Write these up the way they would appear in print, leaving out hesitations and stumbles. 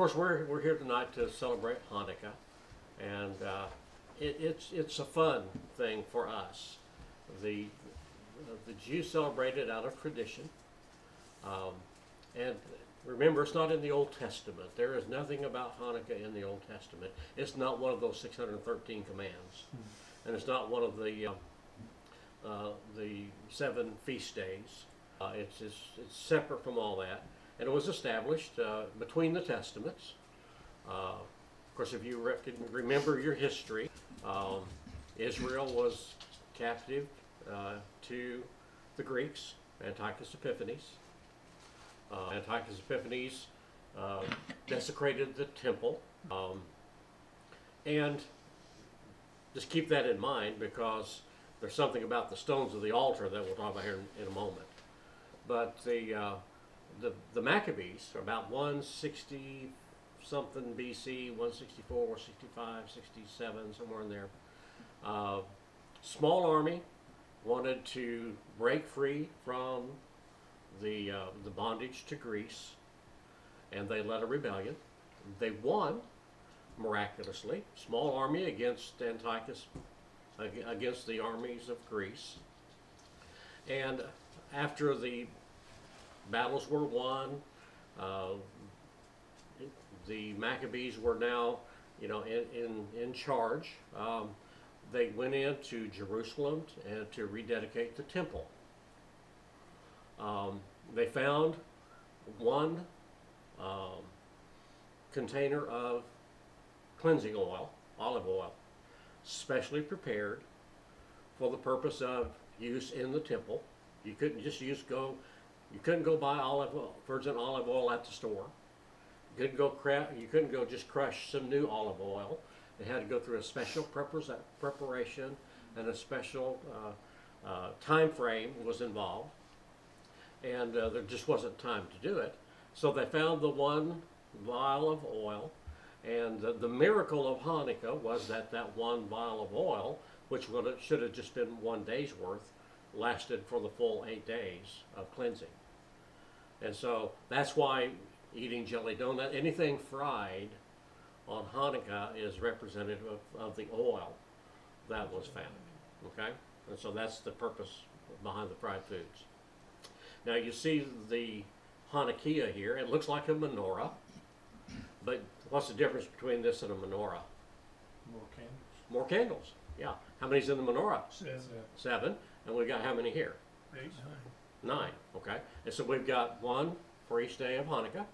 course, we're here tonight to celebrate Hanukkah, and it's a fun thing for us. The the Jews celebrate it out of tradition, um, and remember, it's not in the Old Testament. There is nothing about Hanukkah in the Old Testament. It's not one of those 613 commands, and it's not one of the 7 feast days. It's separate from all that, and it was established between the Testaments. Of course, if you remember your history, Israel was captive to the Greeks, Antiochus Epiphanes. Antiochus Epiphanes desecrated the temple, and just keep that in mind because there's something about the stones of the altar that we'll talk about here in a moment. But the Maccabees are about 160 something BC, 164, 65, 67, somewhere in there. Small army wanted to break free from the bondage to Greece, and they led a rebellion. They won miraculously. Small army against Antiochus, against the armies of Greece. And after the battles were won, the Maccabees were now, in charge. They went into Jerusalem and to rededicate the temple. They found one container of cleansing oil, olive oil, specially prepared for the purpose of use in the temple. You couldn't just you couldn't go buy virgin olive oil at the store. You couldn't go just crush some new olive oil. It had to go through a special preparation, and a special time frame was involved. And there just wasn't time to do it. So they found the one vial of oil, and the miracle of Hanukkah was that one vial of oil, which should have just been 1 day's worth, lasted for the full 8 days of cleansing. And so that's why eating jelly donut, anything fried on Hanukkah is representative of the oil that was found. Okay? And so that's the purpose behind the fried foods. Now you see the Hanukkah here. It looks like a menorah, but what's the difference between this and a menorah? More candles. More candles. Yeah. How many's in the menorah? 7. 7. And we've got how many here? 8. 9. Okay. And so we've got one for each day of Hanukkah.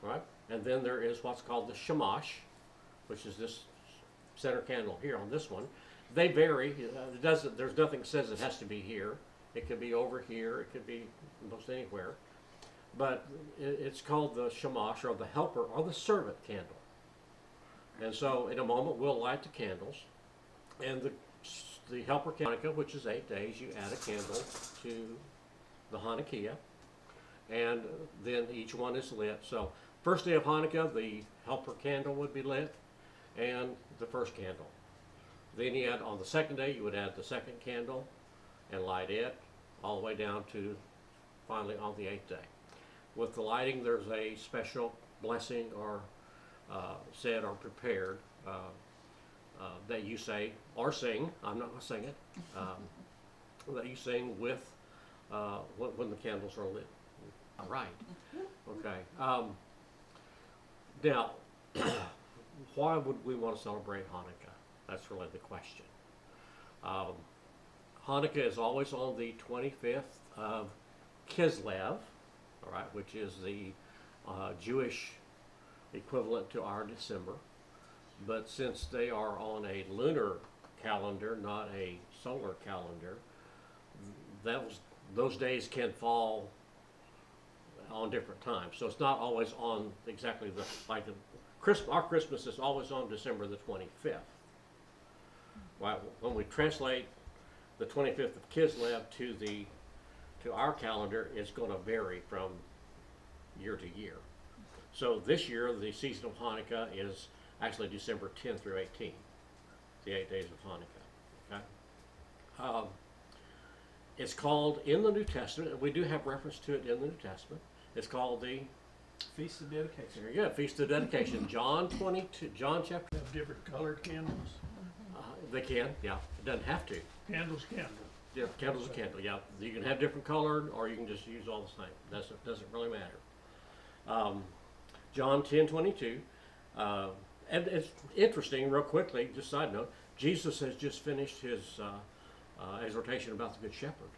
Right? And then there is what's called the shamash, which is this center candle here on this one. They vary. There's nothing that says it has to be here. It could be over here. It could be most anywhere. But it's called the shamash, or the helper, or the servant candle. And so in a moment we'll light the candles. And the helper Hanukkah, which is 8 days, you add a candle to the Hanukkah. And then each one is lit. So first day of Hanukkah, the helper candle would be lit, and the first candle. Then on the second day, you would add the second candle and light it all the way down to finally on the 8th day. With the lighting, there's a special blessing or said or prepared that you say or sing. I'm not going to sing it. That you sing with when the candles are lit. All right. Okay. Now, why would we want to celebrate Hanukkah? That's really the question. Hanukkah is always on the 25th of Kislev, all right, which is the Jewish equivalent to our December. But since they are on a lunar calendar, not a solar calendar, those days can fall on different times. So it's not always on exactly our Christmas is always on December the 25th. Right? When we translate the 25th of Kislev to our calendar, it's going to vary from year to year. So this year, the season of Hanukkah is actually December 10th through 18th, the 8 days of Hanukkah. Okay? It's called in the New Testament, and we do have reference to it in the New Testament, it's called the Feast of dedication. There you go, Feast of Dedication, John 22, John chapter. Have different colored candles. They can, yeah. It doesn't have to. Candles, candle. Yeah, candle's a candle. Yeah, you can have different colored, or you can just use all the same. Doesn't really matter. John 10:22, and it's interesting. Real quickly, just side note, Jesus has just finished his exhortation about the Good Shepherd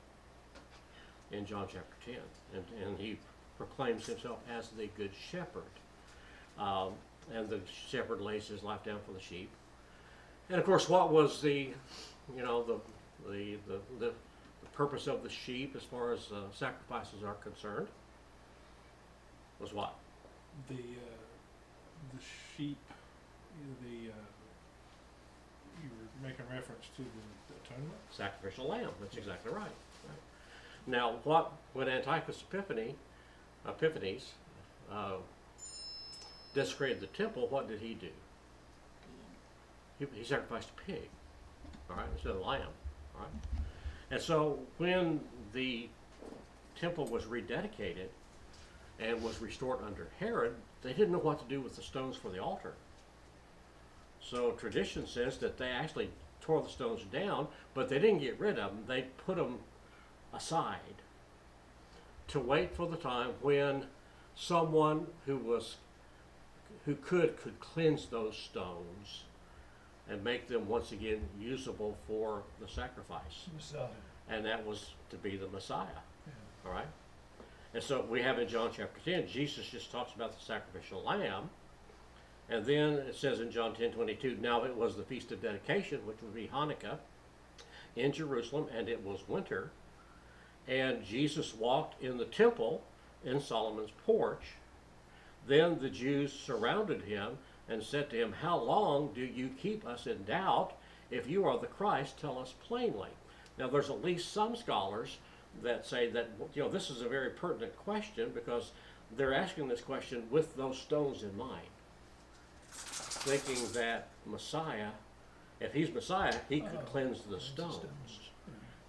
in John chapter 10, and he proclaims himself as the Good Shepherd, and the shepherd lays his life down for the sheep. And of course, what was the purpose of the sheep as far as sacrifices are concerned? Was what? The sheep. You were making reference to the atonement. Sacrificial lamb. That's exactly right. Now, when Antiochus Epiphanes desecrated the temple, what did he do? He sacrificed a pig, all right, instead of a lamb, all right. And so when the temple was rededicated and was restored under Herod, they didn't know what to do with the stones for the altar. So tradition says that they actually tore the stones down, but they didn't get rid of them. They put them aside to wait for the time when someone who could cleanse those stones and make them once again usable for the sacrifice. Messiah. And that was to be the Messiah. Yeah. All right? And so we have in John chapter 10, Jesus just talks about the sacrificial lamb. And then it says in John 10:22, now it was the Feast of Dedication, which would be Hanukkah, in Jerusalem, and it was winter. And Jesus walked in the temple in Solomon's porch. Then the Jews surrounded him and said to him, how long do you keep us in doubt? If you are the Christ, tell us plainly. Now there's at least some scholars that say that this is a very pertinent question because they're asking this question with those stones in mind, thinking that Messiah, if he's Messiah, he could cleanse the stones,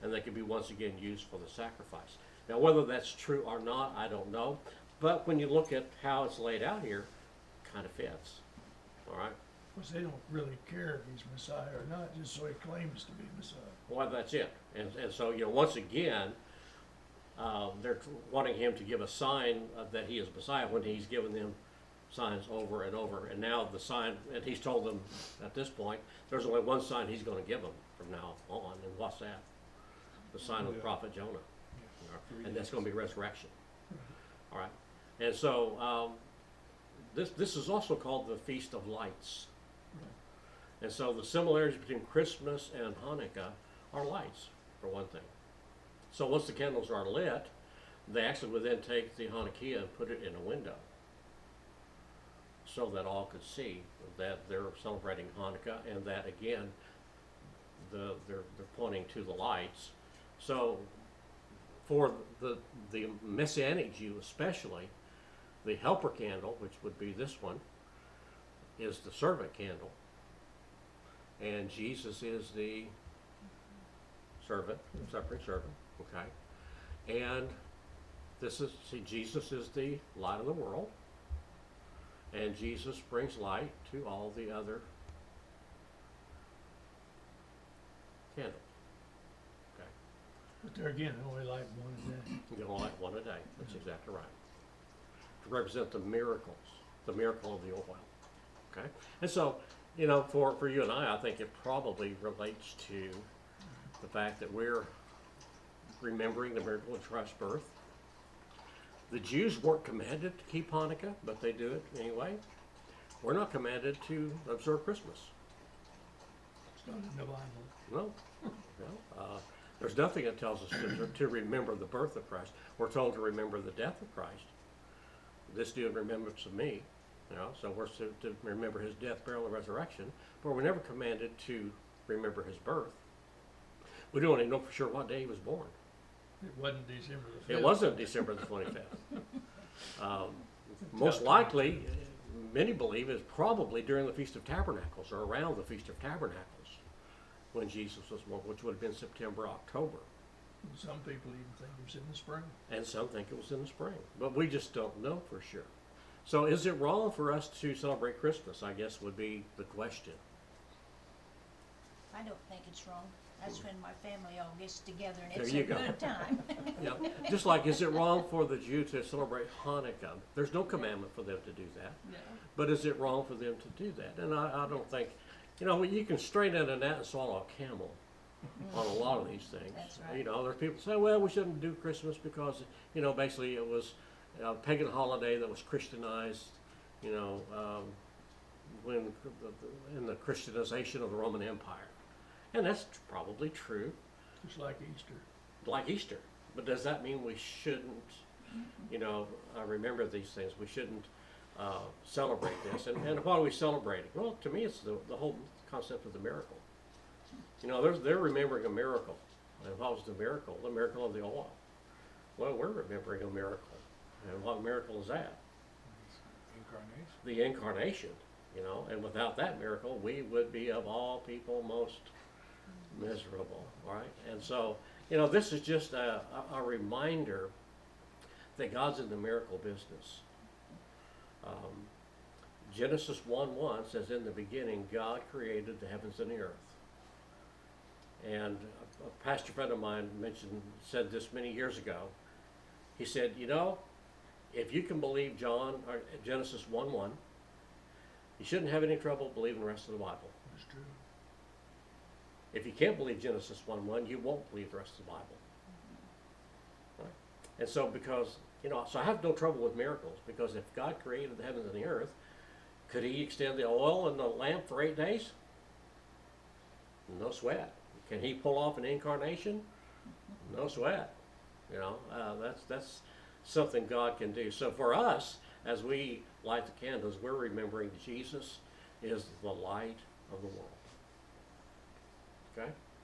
and they could be once again used for the sacrifice. Now whether that's true or not, I don't know, but when you look at how it's laid out here, it kind of fits. All right. Because they don't really care if he's Messiah or not, just so he claims to be Messiah. Well, that's it. And so, once again, they're wanting him to give a sign that he is Messiah when he's given them signs over and over. And now the sign, and he's told them at this point, there's only one sign he's going to give them from now on. And what's that? The sign of the prophet Jonah. Yeah. And that's going to be resurrection. All right. And so, this is also called the Feast of Lights. And so the similarities between Christmas and Hanukkah are lights, for one thing. So once the candles are lit, they actually would then take the Hanukkah and put it in a window so that all could see that they're celebrating Hanukkah, and that again, they're pointing to the lights. So for the Messianic Jew especially, the helper candle, which would be this one, is the servant candle. And Jesus is the servant, suffering servant, okay? And Jesus is the light of the world. And Jesus brings light to all the other candles, okay? But there again, only light one a day. You only light one a day, that's exactly right. To represent the miracles, the miracle of the oil, okay? And so, for you and I think it probably relates to the fact that we're remembering the miracle of Christ's birth. The Jews weren't commanded to keep Hanukkah, but they do it anyway. We're not commanded to observe Christmas. It's not in the Bible. No. There's nothing that tells us to remember the birth of Christ. We're told to remember the death of Christ. This do in remembrance of me. So we're to remember his death, burial, and resurrection, but we're never commanded to remember his birth. We don't even know for sure what day he was born. It wasn't December the 5th. It wasn't December the 25th. Most likely, many believe it's probably during the Feast of Tabernacles or around the Feast of Tabernacles when Jesus was born, which would have been September, October. Some people even think it was in the spring. And some think it was in the spring, but we just don't know for sure. So is it wrong for us to celebrate Christmas, I guess would be the question. I don't think it's wrong. That's when my family all gets together and There it's you a go. good time. Yeah, just like, is it wrong for the Jew to celebrate Hanukkah? There's no commandment for them to do that. No. But is it wrong for them to do that? And I don't think, you know, you can straighten a gnat and swallow a camel on a lot of these things. That's right. You know, there's people say, well, we shouldn't do Christmas because, you know, basically it was a pagan holiday that was Christianized, you know, when in the Christianization of the Roman Empire. And that's probably true, Just like Easter. like Easter. But does that mean we shouldn't, you know, remember these things? We shouldn't celebrate this. And what are we celebrating? Well, to me, it's the whole concept of the miracle. You know, they're remembering a miracle. And what was the miracle? The miracle of the oil. Well, we're remembering a miracle. And what miracle is that? Incarnation. The incarnation, you know. And without that miracle, we would be of all people most miserable, right? And so, you know, this is just a reminder that God's in the miracle business. Genesis 1:1 says, in the beginning, God created the heavens and the earth. And a pastor friend of mine said this many years ago. He said, you know, if you can believe Genesis 1:1, you shouldn't have any trouble believing the rest of the Bible. That's true. If you can't believe Genesis 1:1, you won't believe the rest of the Bible. Right? And so because, you know, so I have no trouble with miracles, because if God created the heavens and the earth, could he extend the oil in the lamp for 8 days? No sweat. Can he pull off an incarnation? No sweat. You know, that's something God can do. So for us, as we light the candles, we're remembering Jesus is the light of the world. Okay?